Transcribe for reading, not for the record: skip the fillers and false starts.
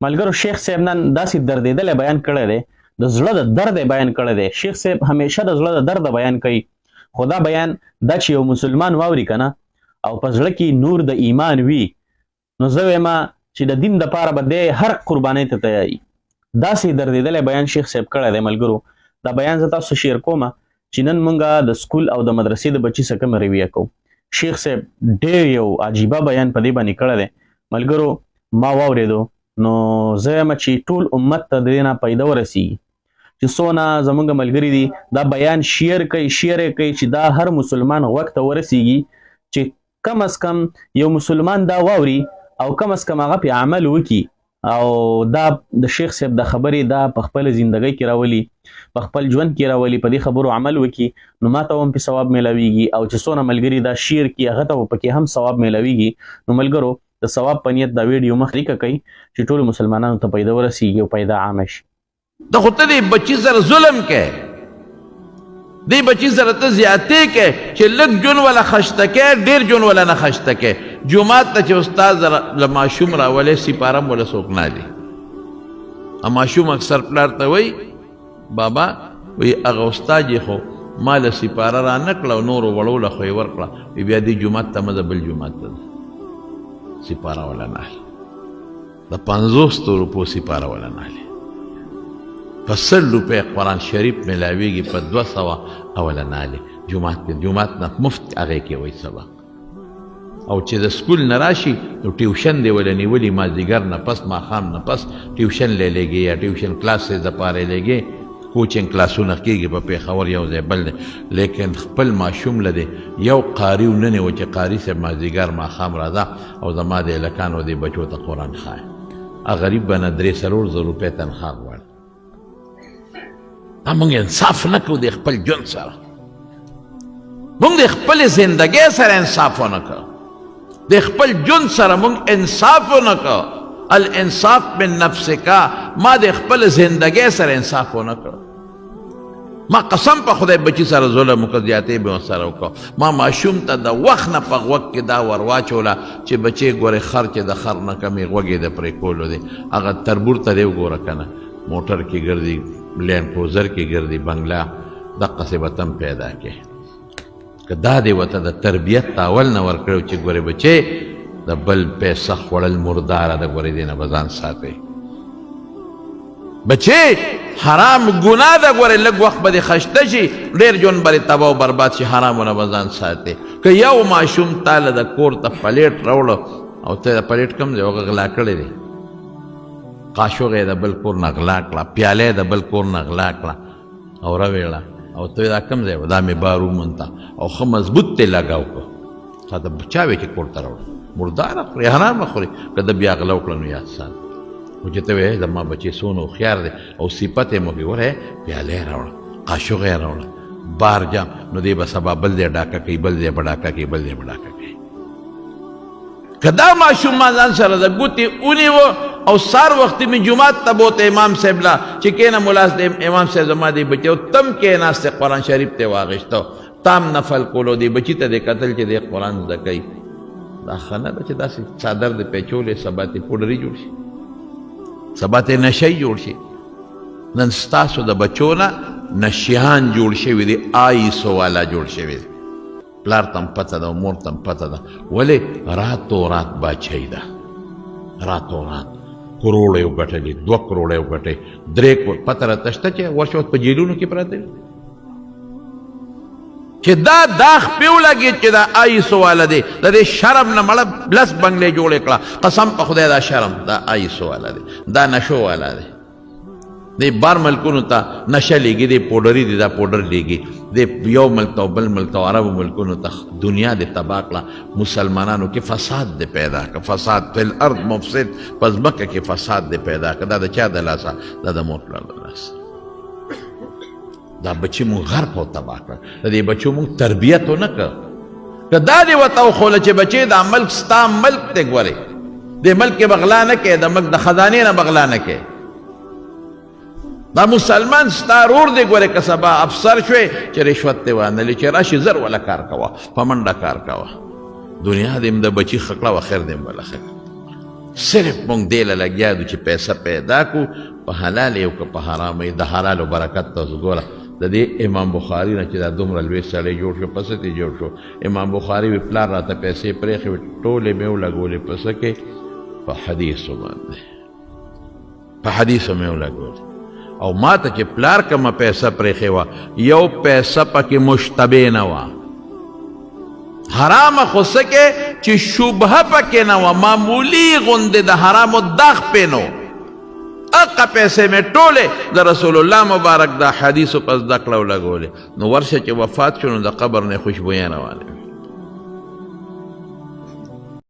ملګرو شیخ صاحب نن داسې دردېدلی بیان کړی دی، د زړه د درد یې بیان کړی دی. شیخ صاحب همیشه د زړه د درد بیان کوي، خو دا بیان دا چې یو مسلمان واوري که نه او په زړه کې نور د ایمان وي، نو زه وایم چې د دین دپاره به دی هر قربانۍ ته تیاري. داسې دردېدلی بیان شیخ صاحب کړی دی. ملګرو دا بیان زه تاسو شیر کوم چې نن مونږ د سکول او د مدرسې د بچي څه کومه رویه کوو. شیخ صاحب ډېر یو عجیبه بیان په دې باندې کړی دی. ملګرو ما واورېدو نو زه یم چې ټول امت ته د دې نه پیدا ورسېږي چې څونه زموږ ملګري دي دا بیان شیر کوي چې دا هر مسلمان غوږ ته ورسېږي چې کم از کم یو مسلمان دا واوري او کم از کم هغه پې عمل وکړي او دا د شیخ صاحب د خبرې دا په خپل زندګۍ کې راولي، په خپل ژوند کې راولي، په دې خبرو عمل وکړي، نو ما ته هم پې ثواب میلاویږي او چې څونه ملګري دا شیر کړي هغه ته پکې هم ثواب میلاویږي. نو ملګرو د ثواب په نیت دا ویډیو مخریکه کوي چې ټولو مسلمانانو ته پیدا ورسیږي او پیدا عامه شي. د خو ته دې بچي سره ظلم کوې، دې بچي سره ته زیاتې کوې چې لږ جون ولا خشته کوې، ډېر جون ولا نه خشته کوې. جومات ته چې استاد له ماشوم راولې سپاره م وله څوک نه دی. ماشوم اکثر پلار ته وایي بابا وایي هغه استاد یې خو ما له سپاره را نه کړه او نورو وړو له خو یې ورکړه، بیا دې جومات ته مه ځه بل جومات ته سپاره ولا نالی، د 50 روپو سپاره ولا نالی، په 100 روپۍ قرآن شریف ملاویږي، په 200 اوله نالی. جومات نه مفت هغې کې وایي سبق، او چې د سکول نه راشي نو ټیوشن دی ولا نیولي، مازدیګر نه پس ماښام نه پس ټیوشن لی لېږي یا ټیوشن کلاس یې دپاره یې لېږي، کوچنګ کلاسونه کېږي په پېښور یو ځای بل دی، لیکن خپل ماشوم له دی یو قاري ونه نیو چې قاري صاحب مازدیګر ماښام راځه او زما د هلکانو دې بچو ته قرآن ښایه. غریب به نه 3-4 روپۍ تنخوا غواړي. موږ انصاف نه کوو د خپل ژوند سره، موږ د خپلې زندګۍ سره انصاف ونه کوو، د خپل ژوند سره موږ انصاف ونه کوو. الانصاف من نفسک، ما د خپل زندګۍ سره انصاف ونه کړ. ما قسم په خدای بچی سره ظلم وکړ، زیاتې به ورسره وکړ. ما ماشوم ته د وخت نه په غوږ کې دا ور واچوله چې بچی ګورې خر چې د خر نه کمې غوږ یې د پرې کولو دی، هغه تربور ته دی وګوره که نه، موټر کې ګرځي، لینډ کروزر کې ګرځي، بنګله، دقسې به تم پیدا کې. که دا دی ورته د تربیت تاول نه ورکړی چې ګورې بچی د بل پیسه خوړل مرداره ده، ګورې دې نه به ځان ساتئ. بچې حرام ګناه ده، ګورې لږ وخت به دې خشته شي، ډېر ژوند به دې تباه و برباد شي، حرامونه به ځان ساتئ. که یو ماشوم تاله د کور ته پلیټ راوړه او ته د پلیټ کم دی هغه غلا کړی دی، قاشوغه یې د بل کور نه غلا کړه، پیاله یې د بل کور نه غلا کړه او راویړه او ته دا کم ځای و دا مې بار ومونته او ښه مضبوط تی لګاو کړه. تا د چا وی چې کور ته راوړه مرداره خوري، حرامه خوري، که د بیا غلا وکړه نو یاد سات. خو چې ته وایې زما بچی څونه هوښیار دی او صفت یې مو کې وره پیاله یې راوړه، قاشوغه یې راوړه، بار جام، نو دی به سبا بل دی ډاکه کوي، بل دی به ډاکه کوي، بل دی به ډاکه کوي. که دا ماشوم ما ځان سره د ګوتې ونیوه او سار وختي مې جومات ته بوته امام صاحب لا چې کېنه ملاس د امام صاحب زما دی بچی او تم کېناسته قرآن شریف ته واغېسته، تام نفل کولو، دی بچي ته دې کتل چې دی قرآن زده کوي. دا ښه نه ده چې داسې څادر دې پیچولی سبا تې پوډري جوړ شي، سبا تې نشی جوړ شي. نن ستاسو د بچو نه نشیان جوړ شوي دي، آیسو والا جوړ شوي دي. پلار ته هم پته ده او مور ته هم پته ده، ولې راتو رات باچهی ده، راتو رات کروڑه یې وګټلې، 2 کروڑه یې وګټې، 3 کروڑه پته راته شته چې ورشه په جیلونو کې پراته دي چې دا داغ پیو لګي چې دا آیسو والا دی، د دې شرم نه مړه لس بنګلې جوړې کړه. قسم په خدای دا شرم دا آیسو والا دی، دا نشو والا دی. دی بار ملکونو ته نشه لیږي، دی پوډري دی، دا پوډر لیږي، دی یو ملک ته او بل ملک ته عربو ملکونو ته دنیا دی تباه کړه. مسلمانانو کې فساد دی پیدا کړه، فساد فی الارض مفسد، په ځمکه کې فساد دی پیدا کړه. دا د چا د لاسه؟ دا د مور پلار د لاسه. دا بچی مونږ غرق او تباه کړه، د دې بچو مونږ تربیت ونه کړ. که دا دې ورته وښوله چې بچی دا ملک ستا ملک دی، ګورې دې ملک کې بغلا نه کوې، د ملک د خزانې نه بغلا نه کوې، دا مسلمان ستا رور دی. ګورې که سبا افسر شوې چې رشوت دې وانلې چې راشي زر ولا کار کوه، په منډه کار کوه، دنیا دې هم د بچي ښه کړه و خیر دې هم بله ښه کړه. صرف مونږ دې له لګیا دو چې پیسه پیدا کو په حلال یو که په حرام د حلالو برکت تاسو ګوره د دې امام بخاري نه چې دا دومره لوی سړی جوړ شو پس ته جوړ شو امام بخاري وی پلار راته پیسې پرېښې وې ټولې مې ولګولې پس کې په حدیثو باندې په حدیثو مې ولګولې او ما ته چې پلار کومه پیسه پرېښې وه یو پیسه پکې مشتبه نه وه حرام خو سکے چې شبهه پکې نه وه معمولی غوندې د حرامو داغ پې نو اقا پیسې مې ټولې د رسول الله مبارک دا حدیثو پس زده کړه ولګولې نو ورشه چې وفات شو نو د قبر نه خوشبویه روانې